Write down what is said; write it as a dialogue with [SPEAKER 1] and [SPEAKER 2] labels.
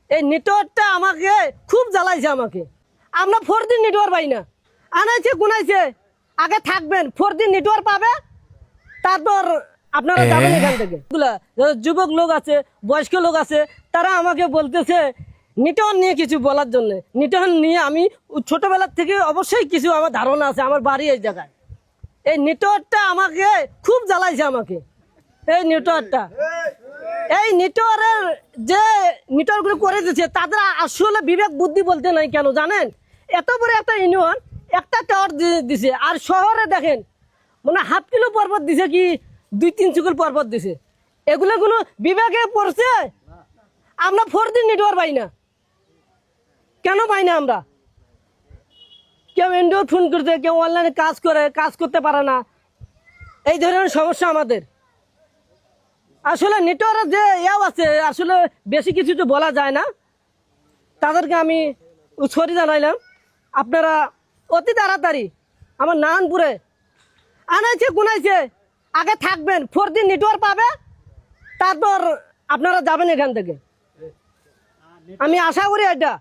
[SPEAKER 1] এই নেটওয়ার্কটা আমাকে খুব জ্বালাইছে আমাকে। আমরা 4 দিন নেটওয়ার্ক পাই না, আনাইছে গুনাইছে। আগে থাকবেন 4 দিন নেটওয়ার্ক পাবে, তারপর আপনারা যাবেন এখান থেকে। যুবক লোক আছে, বয়স্ক লোক আছে, তারা আমাকে বলতেছে নেটওয়ার্ক নিয়ে কিছু বলার জন্য। নেটওয়ার্ক নিয়ে আমি ছোটবেলার থেকে অবশ্যই কিছু আমার ধারণা আছে, আমার বাড়ি এই জায়গায়। এই নেটওয়ার্কটা আমাকে খুব জ্বালাইছে আমাকে। এই নেটওয়ার্কটা, এই নেটওয়ার্কের যে নেটওয়ার্কগুলো করে দিচ্ছে তাদের আসলে বিবেক বুদ্ধি বলতে নাই কেন জানেন? এত বড় একটা ইউনিয়ন একটা টাওয়ার দিছে, আর শহরে দেখেন মানে হাফ কিলো পর্বত দিছে কি 2-3 চুকুল পর্বত দিছে। এগুলো কোনো বিবেকে পড়ছে? আমরা 4 দিন নেটওয়ার্ক পাই না, কেন পাই না আমরা? কেউ এন্ড্রয়েড ফোন করতে, কেউ অনলাইনে কাজ করতে পারে না। এই ধরনের সমস্যা আমাদের। আসলে নেটওয়ার্ক যে ইয়াও আছে, আসলে বেশি কিছু তো বলা যায় না। তাদেরকে আমি সরি জানাইলাম। আপনারা অতি তাড়াতাড়ি আমার নারায়ণপুরে আনাইছে গুনাইছে, আগে থাকবেন 4 দিন নেটওয়ার্ক পাবে, তারপর আপনারা যাবেন এখান থেকে। আমি আশা করি এটা